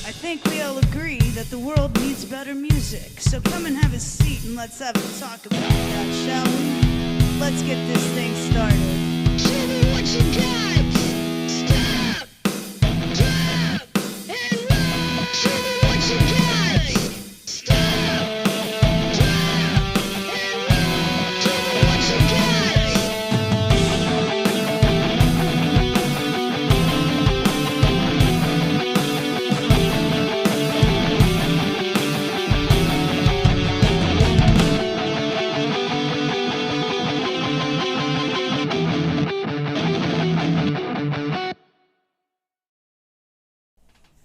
I think we all agree that the world needs better music. So come and have a seat and let's have a talk about that, shall we? Let's get this thing started. Show me what you got. Stop, drop, and roll. Show me what you got. Stop, drop, and roll. Show me what you got.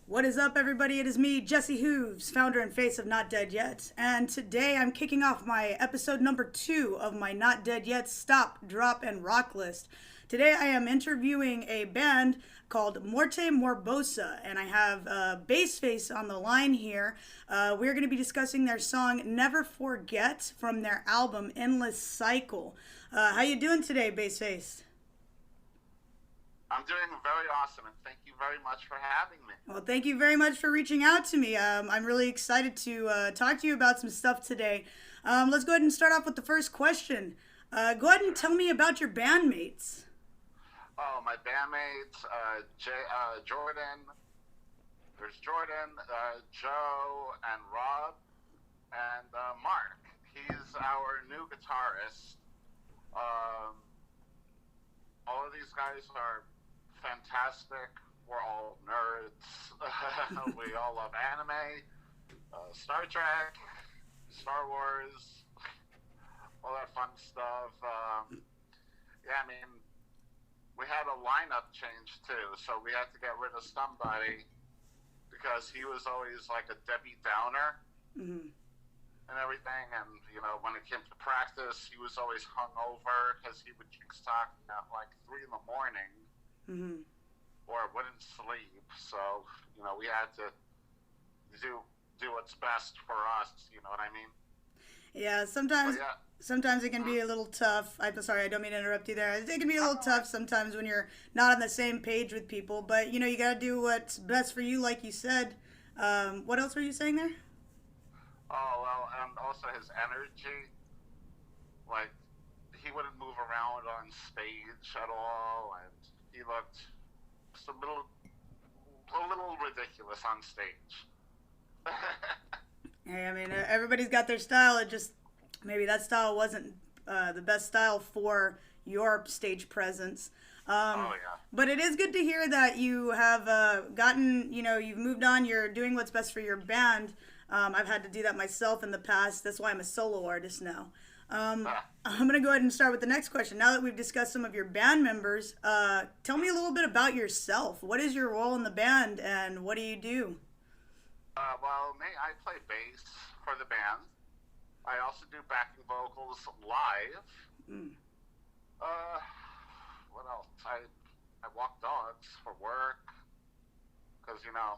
What is up, everybody? It is me, Jesse Hooves, founder and face of Not Dead Yet, and today I'm kicking off my episode number 2 of my Not Dead Yet Stop, Drop, and Rock list. Today I am interviewing a band called Morte Morbosa, and I have Bassface on the line here. We're going to be discussing their song Never Forget from their album Endless Cycle. How you doing today, Bassface? I'm doing very awesome, and thank you very much for having me. Well, thank you very much for reaching out to me. I'm really excited to talk to you about some stuff today. Let's go ahead and start off with the first question. Go ahead and tell me about your bandmates. Oh, my bandmates, Jordan. There's Jordan, Joe, and Rob, and Mark. He's our new guitarist. All of these guys are fantastic. We're all nerds. We all love anime, Star Trek, Star Wars, all that fun stuff. Yeah, I mean, we had a lineup change too, so we had to get rid of somebody because he was always like a Debbie Downer and everything. And, you know, when it came to practice, he was always hungover because he would drink stock at like 3 in the morning. Or wouldn't sleep, so you know we had to do what's best for us. You know what I mean? Yeah, sometimes it can be a little tough. I'm sorry, I don't mean to interrupt you there. It can be a little tough sometimes when you're not on the same page with people, but you know you gotta do what's best for you, like you said. What else were you saying there? Oh well, and also his energy, like he wouldn't move around on stage at all, and he looked just a little ridiculous on stage. Hey, I mean, everybody's got their style. It just, maybe that style wasn't the best style for your stage presence. Oh, yeah. But it is good to hear that you have gotten, you know, you've moved on. You're doing what's best for your band. I've had to do that myself in the past. That's why I'm a solo artist now. I'm going to go ahead and start with the next question. Now that we've discussed some of your band members, tell me a little bit about yourself. What is your role in the band, and what do you do? Well, me, I play bass for the band. I also do backing vocals live. What else? I walk dogs for work because, you know,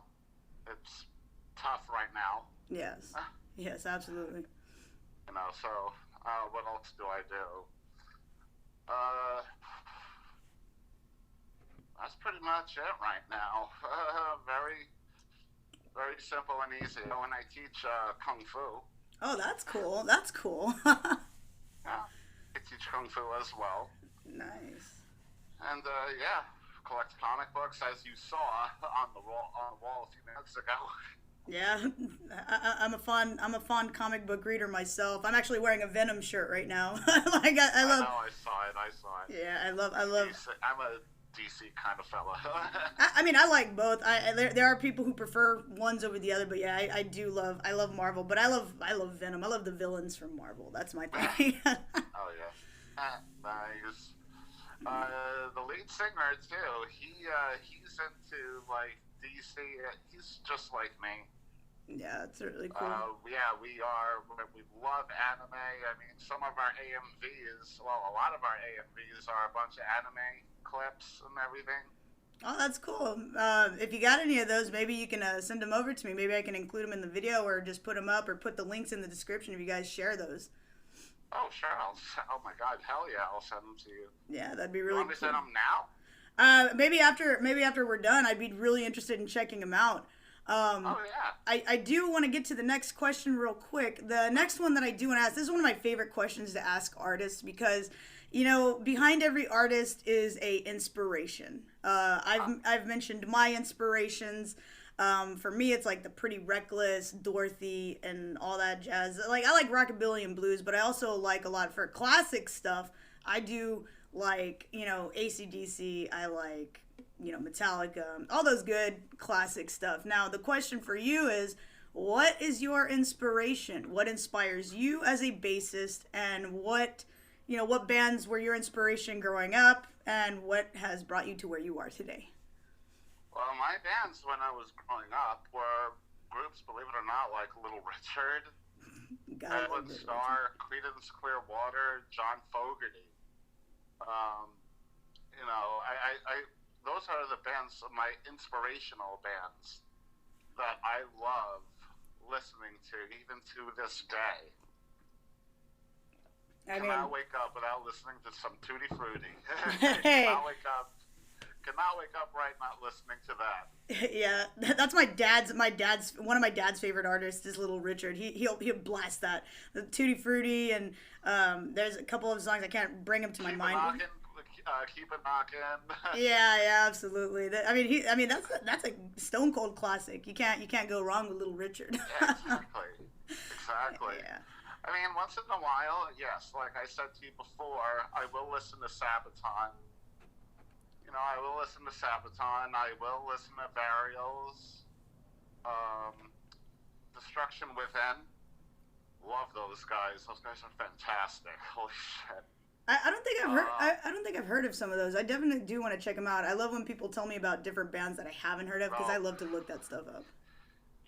it's tough right now. Yes. Yes, absolutely. You know, so... what else do I do? That's pretty much it right now. Very, very simple and easy. And I teach Kung Fu. Oh, that's cool. That's cool. Yeah, I teach Kung Fu as well. Nice. And, yeah, collect comic books, as you saw on the wall a few minutes ago. Yeah, I'm a fond comic book reader myself. I'm actually wearing a Venom shirt right now. Like I love. I saw it. Yeah, I love. DC, I'm a DC kind of fella. I mean, I like both. There are people who prefer ones over the other, but yeah, I love Marvel, but I love Venom. I love the villains from Marvel. That's my thing. Oh yeah, nice. The lead singer too. He's into like DC. He's just like me. Yeah, it's really cool. Yeah, we love anime. I mean, some of our AMVs, well, a lot of our AMVs are a bunch of anime clips and everything. Oh, that's cool. If you got any of those, maybe you can send them over to me. Maybe I can include them in the video or just put them up or put the links in the description if you guys share those. Oh, sure. Oh, my God. Hell yeah. I'll send them to you. Yeah, that'd be really cool. You want me to send them now? Maybe after we're done, I'd be really interested in checking them out. Oh yeah. I do want to get to the next question real quick. The next one that I do want to ask, this is one of my favorite questions to ask artists because, behind every artist is a inspiration. I've mentioned my inspirations. For me, it's like the Pretty Reckless, Dorothy, and all that jazz. Like I like rockabilly and blues, but I also like a lot for classic stuff. I do like AC/DC. I like Metallica, all those good classic stuff. Now, the question for you is, what is your inspiration? What inspires you as a bassist, and what bands were your inspiration growing up, and what has brought you to where you are today? Well, my bands when I was growing up were groups, believe it or not, like Little Richard, Edward Starr, Creedence Clearwater, John Fogerty. Those are the bands, my inspirational bands that I love listening to even to this day. Cannot wake up without listening to some Tutti Frutti. Cannot wake up right not listening to that. Yeah, that's one of my dad's favorite artists is Little Richard. He'll blast that, the Tutti Frutti, and there's a couple of songs I can't bring them to my mind. Keep it knocking. Yeah, absolutely. That's a stone cold classic. You can't go wrong with Little Richard. Yeah, exactly. Yeah. I mean, once in a while, yes, like I said to you before, I will listen to Sabaton. I will listen to Sabaton. I will listen to Burials. Destruction Within. Love those guys. Those guys are fantastic. Holy shit. I don't think I've heard. I don't think I've heard of some of those. I definitely do want to check them out. I love when people tell me about different bands that I haven't heard of because I love to look that stuff up.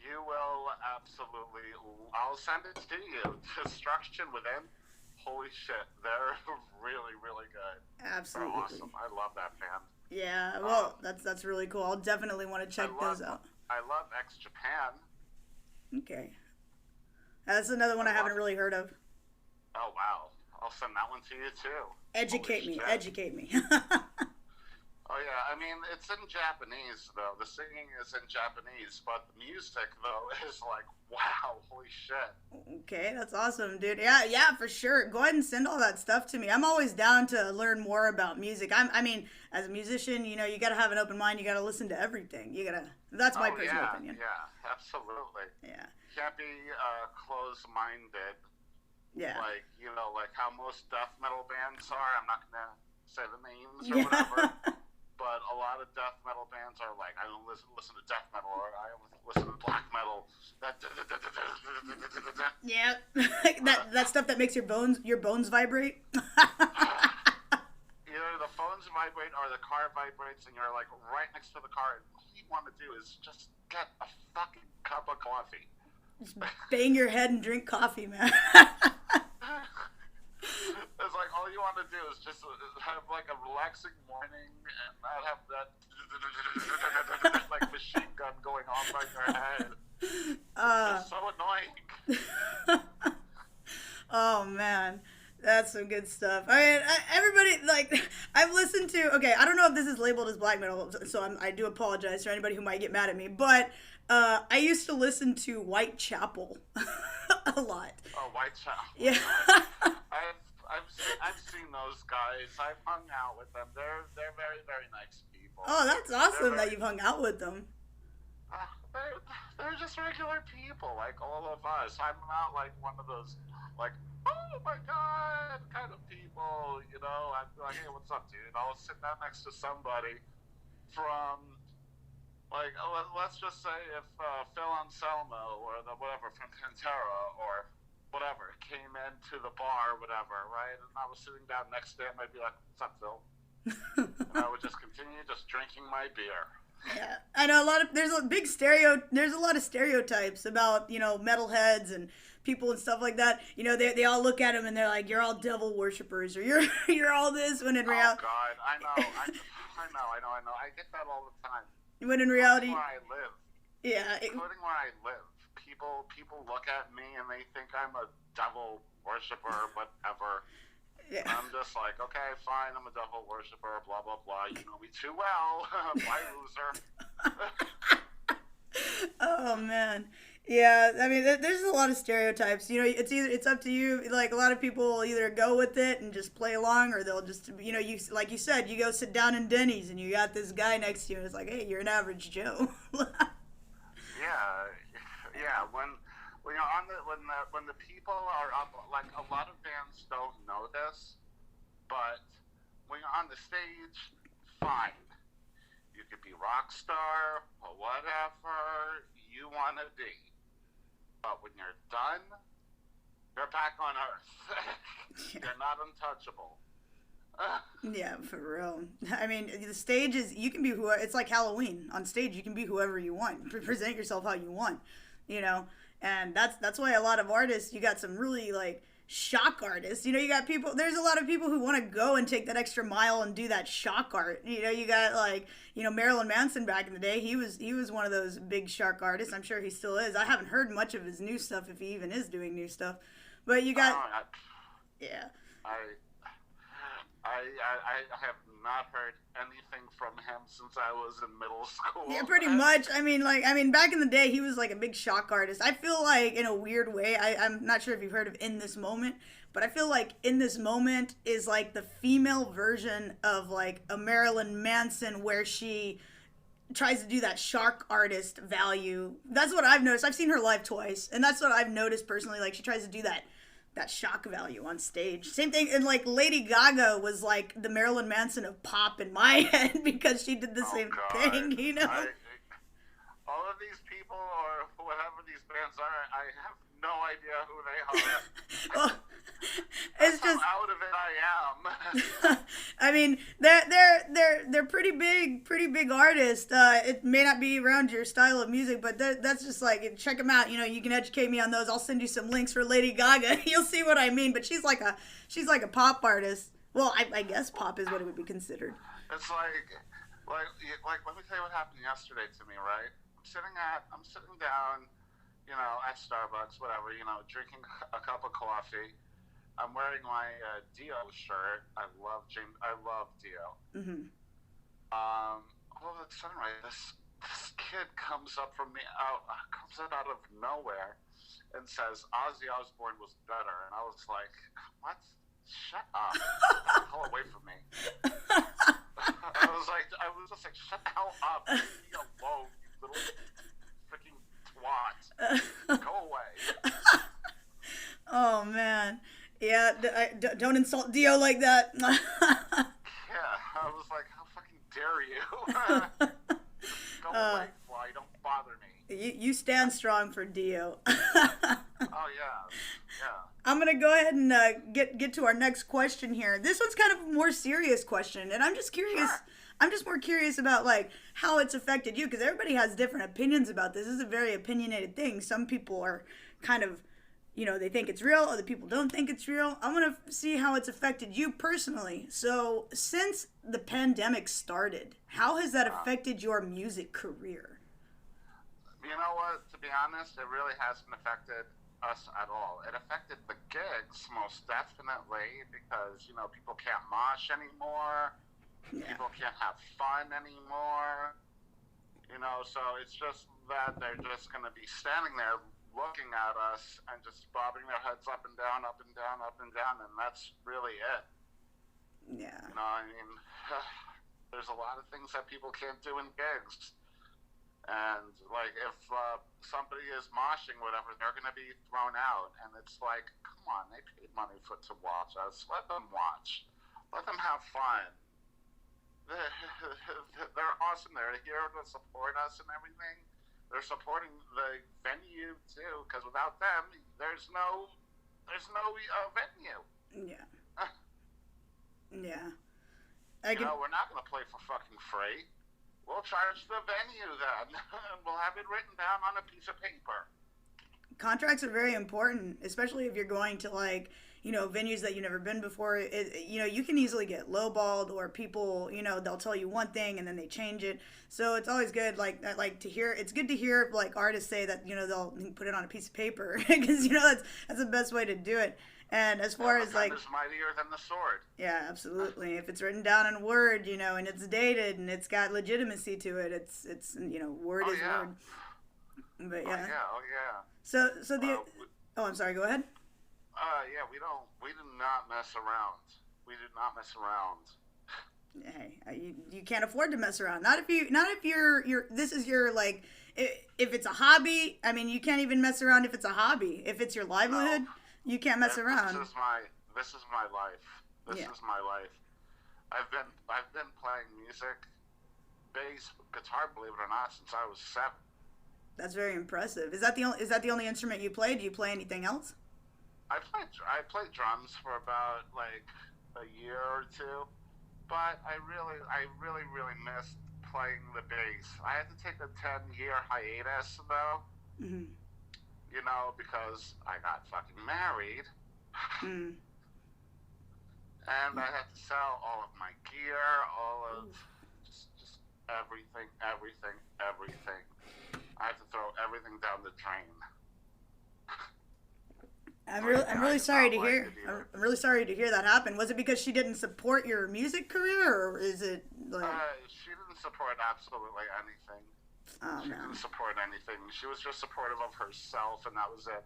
You will absolutely. I'll send it to you. Destruction Within. Holy shit, they're really, really good. Absolutely. They're awesome. I love that band. Yeah, well, that's really cool. I'll definitely want to check those out. I love X Japan. Okay. That's another one I haven't really heard of. Oh wow. I'll send that one to you too. Educate me. Oh yeah, I mean it's in Japanese though. The singing is in Japanese, but the music though is like wow, holy shit. Okay, that's awesome, dude. Yeah, for sure. Go ahead and send all that stuff to me. I'm always down to learn more about music. I mean, as a musician, you gotta have an open mind. You gotta listen to everything. That's my personal opinion. Yeah, absolutely. Yeah. You can't be closed-minded. Yeah. Like how most death metal bands are. I'm not gonna say the names or whatever. But a lot of death metal bands are like, I don't listen to death metal, or I only listen to black metal. Yeah, that stuff that makes your bones vibrate. Either the phones vibrate or the car vibrates, and you're like right next to the car, and all you want to do is just get a fucking cup of coffee. Just bang your head and drink coffee, man. It's like all you want to do is just have like a relaxing morning and not have that like machine gun going on by your head. It's so annoying. Oh man, that's some good stuff. I mean, everybody I've listened to. Okay, I don't know if this is labeled as black metal, so I do apologize for anybody who might get mad at me, but I used to listen to Whitechapel a lot. Oh, Whitechapel. Yeah. I've seen those guys. I've hung out with them. They're very, very nice people. Oh, that's awesome that you've hung out with them. They're just regular people like all of us. I'm not like one of those like, oh my god kind of people. I'm like, hey, what's up, dude? I'll sit down next to somebody from like, let's just say if Phil Anselmo or whatever from Pantera or whatever came into the bar or whatever, right? And I was sitting down next to him, I'd be like, what's up, Phil? And I would just continue just drinking my beer. Yeah, I know there's a lot of stereotypes about, metalheads and people and stuff like that. They all look at him and they're like, you're all devil worshippers, or you're all this, when in reality. Oh God, I know. I get that all the time. When in reality, where I live. Yeah. Including where I live. People look at me and they think I'm a devil worshiper or whatever. Yeah. I'm just like, okay, fine, I'm a devil worshiper, blah, blah, blah. You know me too well. Bye, loser. Oh man. Yeah, I mean, there's a lot of stereotypes. It's up to you. Like a lot of people will either go with it and just play along, or they'll just, you like you said, you go sit down in Denny's and you got this guy next to you, and it's like, hey, you're an average Joe. Yeah, yeah. When the people are up, like a lot of bands don't know this, but when you're on the stage, fine. You could be rock star or whatever you want to be. But when you're done, you're back on Earth. You're not untouchable. Yeah, for real. I mean, the stage is, you can be whoever, it's like Halloween. On stage, you can be whoever you want. Present yourself how you want, And that's why a lot of artists, you got some really, like, shock artists. You got people, there's a lot of people who want to go and take that extra mile and do that shock art. You got, like, Marilyn Manson back in the day. He was one of those big shock artists. I'm sure he still is. I haven't heard much of his new stuff, if he even is doing new stuff. But you got, yeah. I have not heard anything from him since I was in middle school. Yeah, pretty much. I mean, back in the day, he was like a big shock artist. I feel like, in a weird way, I'm not sure if you've heard of In This Moment, but I feel like In This Moment is like the female version of like a Marilyn Manson, where she tries to do that shock artist value. That's what I've noticed. I've seen her live twice, and that's what I've noticed personally. Like, she tries to do that shock value on stage. Same thing, and like Lady Gaga was like the Marilyn Manson of pop in my head, because she did the same thing, all of these people, or whoever these bands are, I have no idea who they are. Well, it's just how out of it I am. I mean, they're pretty big artists. It may not be around your style of music, but that's just like, check them out. You can educate me on those. I'll send you some links for Lady Gaga. You'll see what I mean. But she's like a pop artist. Well, I guess pop is what it would be considered. It's like let me tell you what happened yesterday to me. Right, I'm sitting down, at Starbucks, whatever, drinking a cup of coffee. I'm wearing my Dio shirt. I love Dio. Mm-hmm. All of a sudden, right, this kid comes up out of nowhere and says Ozzy Osbourne was better, and I was like, what? Shut up! Get the hell away from me! I was just like, shut the hell up! Leave me alone, you little freaking twat! Go away! Oh man. Yeah, don't insult Dio like that. Yeah, I was like, how fucking dare you? Go away, fly, don't bother me. You stand strong for Dio. Oh, yeah. I'm going to go ahead and get to our next question here. This one's kind of a more serious question, and I'm just curious. Sure. I'm just more curious about, like, how it's affected you, because everybody has different opinions about this. This is a very opinionated thing. Some people are kind of, they think it's real, other people don't think it's real. I want to see how it's affected you personally. So, since the pandemic started, how has that affected your music career? You know what? To be honest, it really hasn't affected us at all. It affected the gigs most definitely, because, people can't mosh anymore. Yeah. People can't have fun anymore. So it's just that they're just going to be standing there looking at us and just bobbing their heads up and down, up and down, up and down, and that's really it. Yeah. There's a lot of things that people can't do in gigs. And, like, if somebody is moshing, whatever, they're going to be thrown out. And it's like, come on, they paid money to watch us. Let them watch. Let them have fun. They're awesome. They're here to support us and everything. They're supporting the venue, too, because without them, there's no venue. Yeah. Yeah. We're not going to play for fucking free. We'll charge the venue then, and we'll have it written down on a piece of paper. Contracts are very important, especially if you're going to, like, venues that you've never been before. You can easily get lowballed, or people, they'll tell you one thing and then they change it. So it's always good, to hear. It's good to hear, like, artists say that, they'll put it on a piece of paper, because, that's the best way to do it. And as far as, like, is mightier than the sword. Yeah, absolutely. If it's written down in Word, and it's dated and it's got legitimacy to it, it's word is word. But Oh yeah. yeah, oh yeah. So the We, oh, I'm sorry. Go ahead. yeah, we do not mess around. We do not mess around. Hey, you can't afford to mess around. Not if you're this is your like if it's a hobby. I mean, you can't even mess around if it's a hobby. If it's your livelihood, No, you can't mess around. this is my life. This Yeah. is my life. I've been playing music, bass, guitar, believe it or not, since I was 7. That's very impressive. Is that the only instrument you play? Do you play anything else? I played drums for about like a year or two, but I really missed playing the bass. I had to take a 10-year hiatus though, Mm-hmm. because I got fucking married, Mm. and I had to sell all of my gear, all of just everything, everything, everything. I had to throw everything down the drain. I'm Oh, really yeah, I'm I really did sorry not to like hear. it either. I'm really sorry to hear that happen. Was it because she didn't support your music career, or is it like? She didn't support absolutely anything. Oh She man. didn't support anything. She was just supportive of herself, and that was it.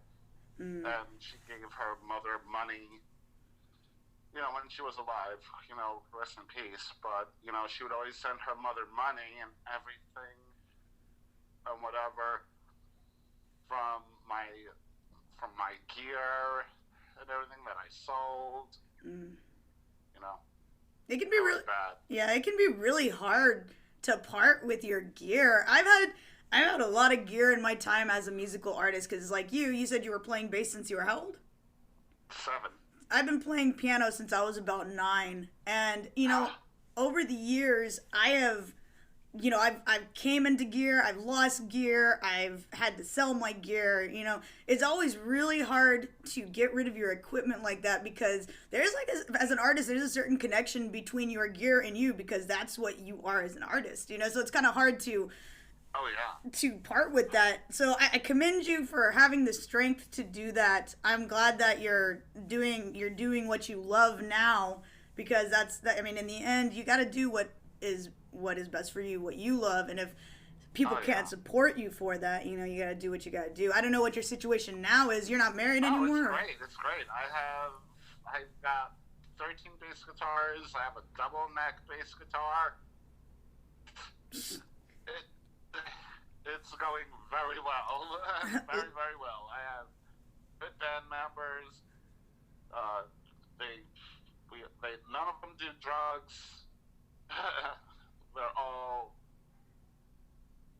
Mm. And she gave her mother money, when she was alive, rest in peace. But, she would always send her mother money and everything and whatever from my gear and everything that I sold, Mm. you know. It can be It was really, bad. yeah, it can be really hard to part with your gear. I've had a lot of gear in my time as a musical artist because, like you said you were playing bass since you were how old? 7. I've been playing piano since I was about 9, and over the years I have, I've came into gear, I've lost gear, I've had to sell my gear. It's always really hard to get rid of your equipment like that because there's like as an artist, there's a certain connection between your gear and you because that's what you are as an artist. So it's kind of hard Oh, yeah. to part with that. So I commend you for having the strength to do that. I'm glad that you're doing what you love now because I mean, in the end, you got to do what is best for you, what you love, and if people Oh, yeah. can't support you for that, you got to do what you got to do. I don't know what your situation now is. You're not married Oh, anymore. it's great. I've got 13 bass guitars. I have a double neck bass guitar. It's going very well. Very, very well. I have good band members. None of them do drugs.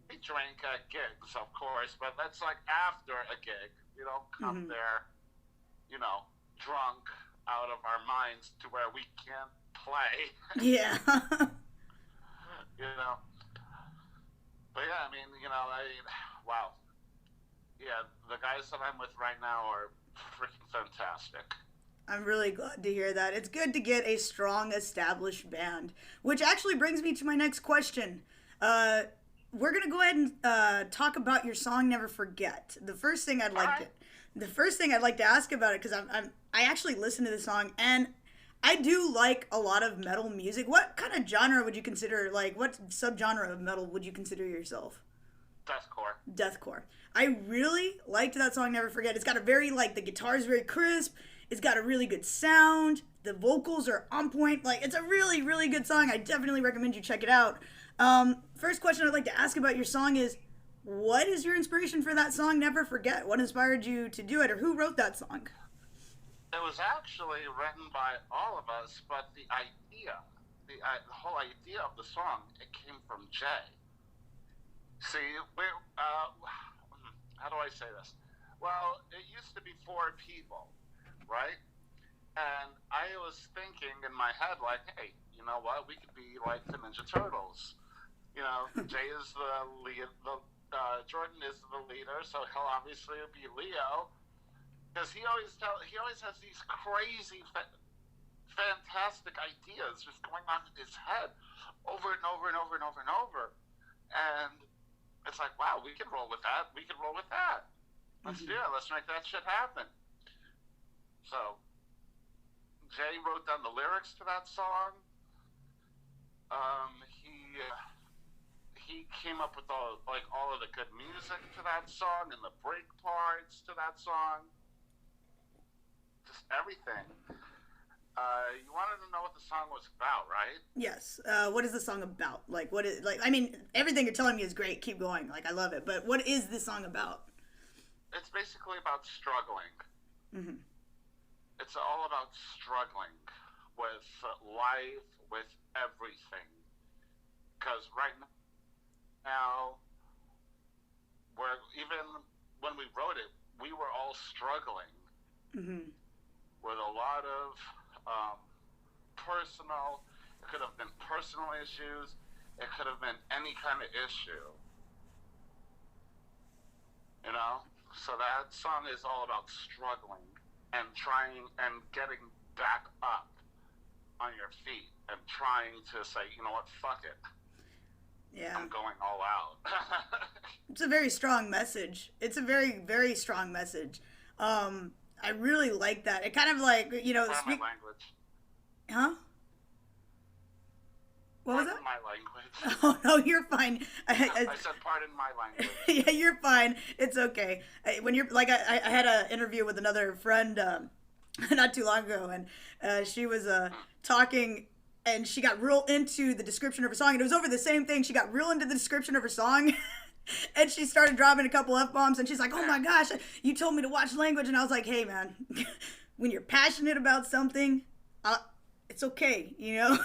They drink at gigs, of course, but that's like after a gig. We don't come there, drunk out of our minds to where we can't play. Yeah. But yeah, I mean, wow. Yeah, the guys that I'm with right now are freaking fantastic. I'm really glad to hear that. It's good to get a strong, established band. Which actually brings me to my next question. We're gonna go ahead and talk about your song "Never Forget." The first thing I'd like to ask about it because I actually listened to the song and I do like a lot of metal music. What kind of genre would you consider? Like, what subgenre of metal would you consider yourself? Deathcore. Deathcore. I really liked that song "Never Forget." It's got a very the guitar is very crisp. It's got a really good sound. The vocals are on point. Like, it's a really, really good song. I definitely recommend you check it out. First question I'd like to ask about your song is, what is your inspiration for that song, Never Forget? What inspired you to do it, or who wrote that song? It was actually written by all of us, but the whole idea of the song, it came from Jay. See, how do I say this? Well, it used to be 4 people, right? And I was thinking in my head, like, hey, you know what? We could be like the Ninja Turtles. Jay is the lead, Jordan is the leader, so he'll obviously be Leo. Because he always has these crazy, fantastic ideas just going on in his head over and over and over and over and over. And it's like, wow, we can roll with that. We can roll with that. Let's do it. Let's make that shit happen. So, Jay wrote down the lyrics to that song. He he came up with all of the good music to that song and the break parts to that song. Just everything. You wanted to know what the song was about, right? Yes. What is the song about? Like, what is, like, I mean, everything you're telling me is great. Keep going. Like, I love it. But what is this song about? It's basically about struggling. Mm-hmm. It's all about struggling with life, with everything. Because right now, even when we wrote it, we were all struggling with a lot of personal, it could have been personal issues, it could have been any kind of issue. You know? So that song is all about struggling and trying and getting back up on your feet and trying to say, you know what, fuck it. Yeah. I'm going all out. It's a very strong message. It's a very, very strong message. I really like that. It kind of like, you know... Pardon my language. Huh? What was that? Pardon my language. Oh, no, you're fine. I said pardon my language. Yeah, you're fine. It's okay. When you're, like, I had an interview with another friend not too long ago, and she was talking... And she got real into the description of her song. And it was over the same thing. She got real into the description of her song. And she started dropping a couple F-bombs. And she's like, oh my gosh, you told me to watch language. And I was like, hey, man, when you're passionate about something, it's okay, you know?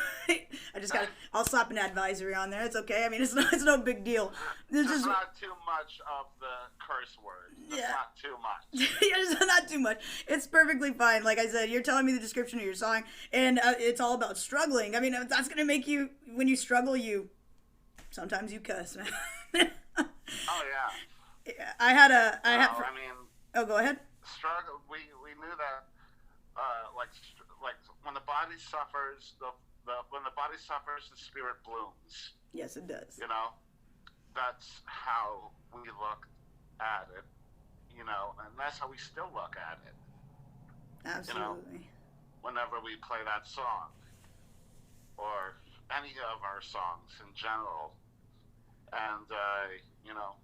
I'll slap an advisory on there. It's okay. I mean, it's no big deal. Just not too much of the curse word. Yeah. Not too much. Yeah, just not too much. It's perfectly fine. Like I said, you're telling me the description of your song, and it's all about struggling. I mean, that's going to make you, when you struggle, sometimes you cuss. Oh, yeah. Yeah, I mean... Oh, go ahead. Struggle, we knew that, like when the body suffers, when the body suffers, the spirit blooms. Yes, it does. You know, that's how we look at it, you know, and that's how we still look at it. Absolutely. You know, whenever we play that song, or any of our songs in general, and, you know,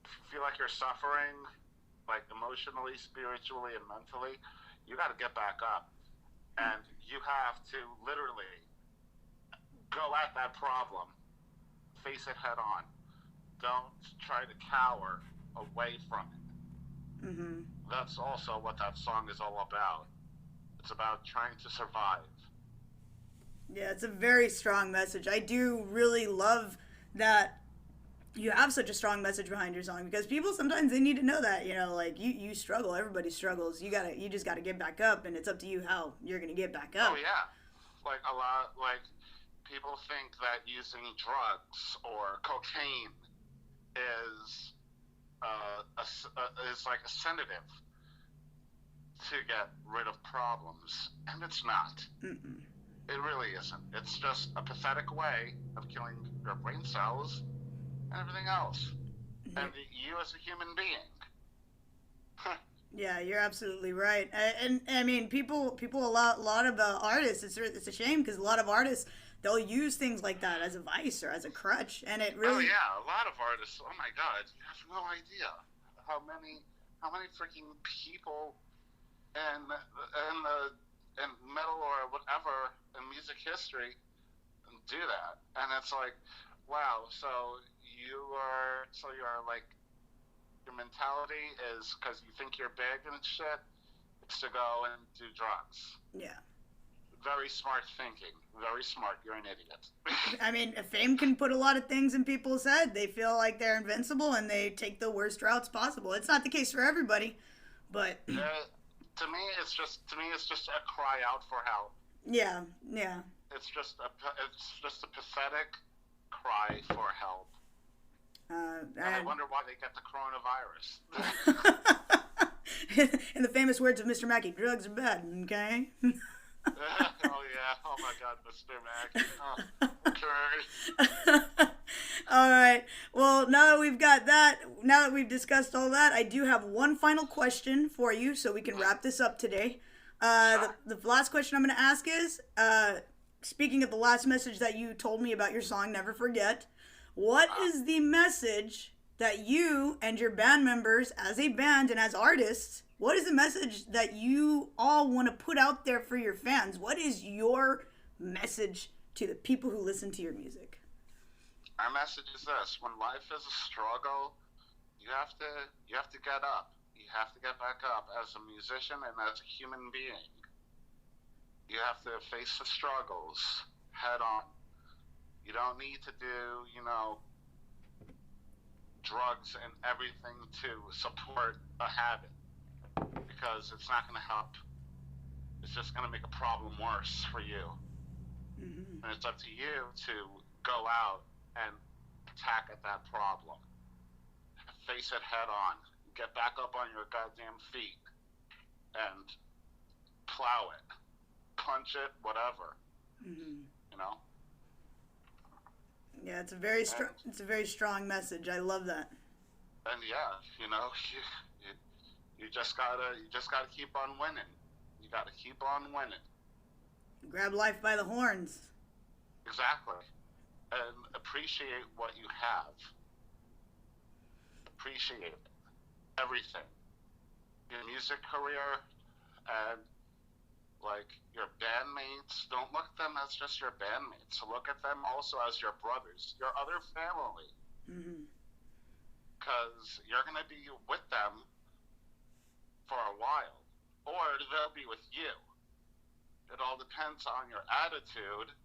if you feel like you're suffering, like emotionally, spiritually, and mentally, you got to get back up. And you have to literally go at that problem. Face it head on. Don't try to cower away from it. Mm-hmm. That's also what that song is all about. It's about trying to survive. Yeah, it's a very strong message. I do really love that you have such a strong message behind your song, because people sometimes they need to know that, you know, like you struggle, everybody struggles. You just gotta get back up, and it's up to you how you're gonna get back up. Oh yeah, like a lot, like people think that using drugs or cocaine is like a sedative to get rid of problems, and it's not. Mm-mm. It really isn't. It's just a pathetic way of killing your brain cells and everything else, and you as a human being. Yeah, you're absolutely right. And I mean, people, a lot of artists. It's a shame, because a lot of artists, they'll use things like that as a vice or as a crutch, and it really. Oh yeah, a lot of artists. Oh my God, you have no idea how many freaking people in metal or whatever in music history do that, and it's like, wow. So you're like, your mentality is, because you think you're big and shit, it's to go and do drugs. Yeah. Very smart thinking. Very smart. You're an idiot. I mean, fame can put a lot of things in people's head. They feel like they're invincible, and they take the worst routes possible. It's not the case for everybody, but to me, it's just a cry out for help. Yeah, yeah. It's just a pathetic cry for help. And I wonder why they get the coronavirus. In the famous words of Mr. Mackey, drugs are bad, okay? Oh, yeah. Oh, my God, Mr. Mackey. Oh, okay. All right. Well, now that we've got that, now that we've discussed all that, I do have one final question for you, so we can wrap this up today. The last question I'm going to ask is, speaking of the last message that you told me about your song, Never Forget, What is the message that you and your band members, as a band and as artists, what is the message that you all want to put out there for your fans? What is your message to the people who listen to your music? Our message is this: when life is a struggle, you have to get up. You have to get back up as a musician and as a human being. You have to face the struggles head on. You don't need to do, drugs and everything to support a habit, because it's not going to help. It's just going to make a problem worse for you. Mm-hmm. And it's up to you to go out and attack at that problem. Face it head on. Get back up on your goddamn feet and plow it. Punch it, whatever. Mm-hmm. Yeah, it's a very strong message. I love that. And yeah, you just gotta keep on winning. You gotta keep on winning. Grab life by the horns. Exactly. And appreciate what you have. Appreciate it. Everything. Your music career and your bandmates. Don't look at them as just your bandmates. Look at them also as your brothers, your other family. Because you're going to be with them for a while, or they'll be with you. It all depends on your attitude,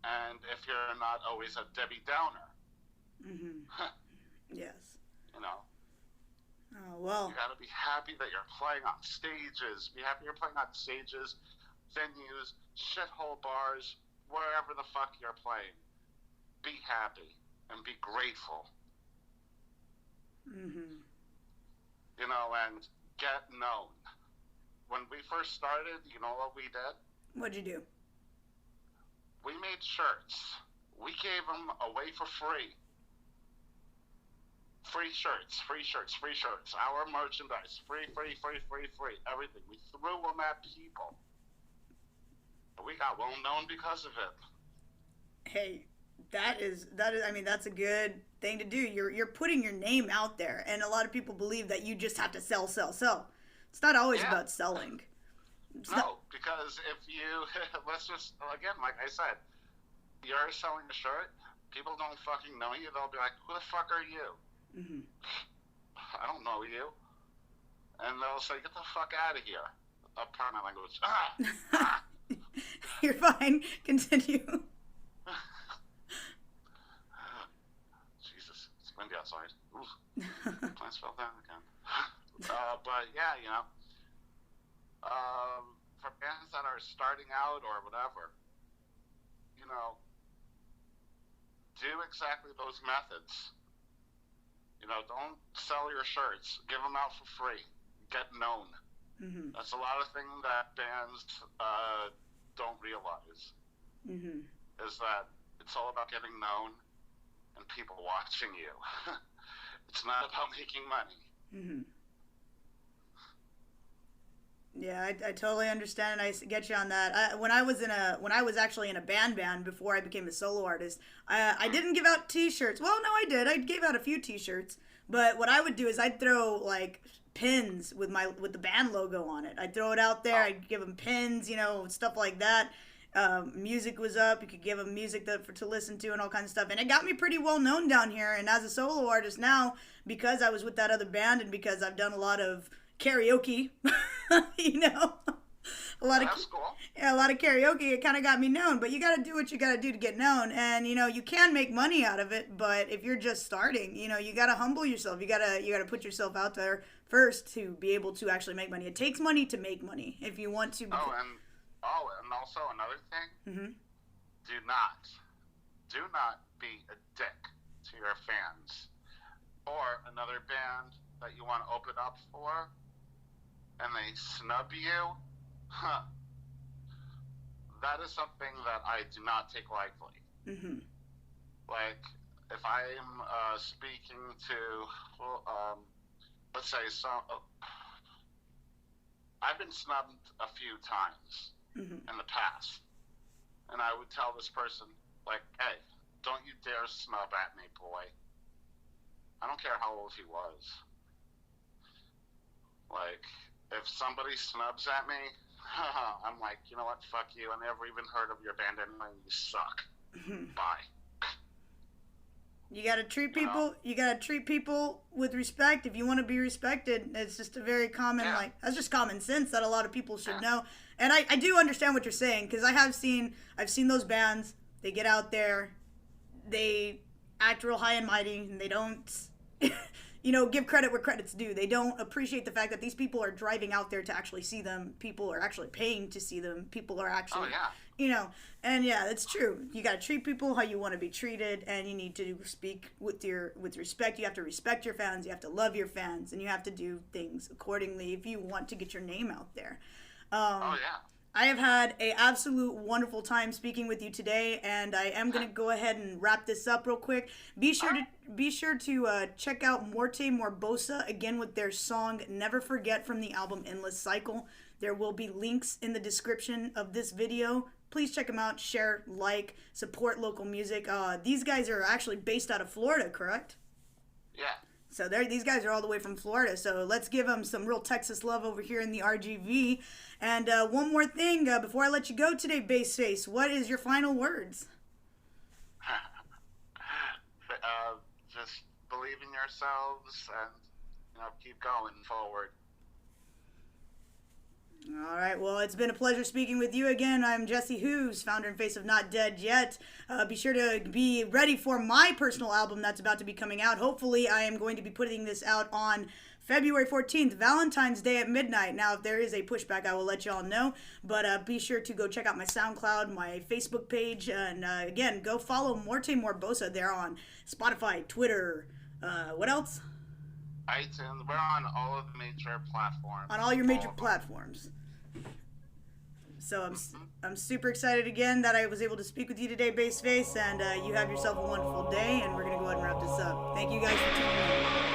and if you're not always a Debbie Downer. Yes. Oh, well. You got to be happy that you're playing on stages. Be happy you're playing on stages, venues, shithole bars, wherever the fuck you're playing. Be happy and be grateful. And get known. When we first started, you know what we did? What'd you do? We made shirts. We gave them away for free. Free shirts. Our merchandise. Free. Everything. We threw them at people. We got well known because of it. Hey, that is, that's a good thing to do. You're putting your name out there, and a lot of people believe that you just have to sell. It's not always about selling. Because if you, let's just, again, like I said, you're selling a shirt, people don't fucking know you. They'll be like, who the fuck are you? I don't know you. And they'll say, get the fuck out of here. Pardon my language. You're fine. Continue. Jesus, it's windy outside. Plants fell down again. But yeah, for bands that are starting out or whatever, do exactly those methods. Don't sell your shirts. Give them out for free. Get known. That's a lot of things that bands don't realize. Is that it's all about getting known and people watching you. It's not about making money. Yeah, I totally understand, and I get you on that. When I was actually in a band before I became a solo artist, I didn't give out T-shirts. Well, no, I did. I gave out a few T-shirts, but what I would do is I'd throw pins with the band logo on it. I'd throw it out there. I'd give them pins, stuff like that. Music was up. You could give them music to listen to and all kinds of stuff, and it got me pretty well known down here. And as a solo artist now, because I was with that other band and because I've done a lot of karaoke, a lot of karaoke, it kind of got me known. But you got to do what you got to do to get known, and you can make money out of it. But if you're just starting, you got to humble yourself. You got to put yourself out there first to be able to actually make money. It takes money to make money if you want to. And also another thing. Do not be a dick to your fans or another band that you want to open up for, and they snub you. That is something that I do not take lightly. Like, if I'm speaking to, let's say, I've been snubbed a few times in the past, and I would tell this person, hey, don't you dare snub at me, boy. I don't care how old he was. Like, if somebody snubs at me, I'm like, you know what, fuck you. I never even heard of your band anyway. You suck. Bye. You gotta treat people. You gotta treat people with respect. If you want to be respected, it's just a very common that's just common sense that a lot of people should know. And I do understand what you're saying, because I've seen those bands. They get out there, they act real high and mighty, and they don't, give credit where credit's due. They don't appreciate the fact that these people are driving out there to actually see them. People are actually paying to see them. People are actually, and it's true. You got to treat people how you want to be treated, and you need to speak with respect. You have to respect your fans. You have to love your fans, and you have to do things accordingly if you want to get your name out there. I have had an absolute wonderful time speaking with you today, and I am going to go ahead and wrap this up real quick. Be sure to check out Morte Morbosa again with their song Never Forget from the album Endless Cycle. There will be links in the description of this video. Please check them out, share, like, support local music. These guys are actually based out of Florida, correct? Yeah. So these guys are all the way from Florida, so let's give them some real Texas love over here in the RGV. And one more thing before I let you go today, Bassface, what is your final words? Just believe in yourselves and keep going forward. All right, well, it's been a pleasure speaking with you again. I'm Jesse Hooves, founder and face of Not Dead Yet. Be sure to be ready for my personal album that's about to be coming out. Hopefully, I am going to be putting this out on February 14th, Valentine's Day at midnight. Now, if there is a pushback, I will let y'all know. But be sure to go check out my SoundCloud, my Facebook page, and again, go follow Morte Morbosa there on Spotify, Twitter. What else? iTunes. We're on all of the major platforms. On all your major platforms. So I'm super excited again that I was able to speak with you today, Bassface, and you have yourself a wonderful day, and we're going to go ahead and wrap this up. Thank you guys for tuning in.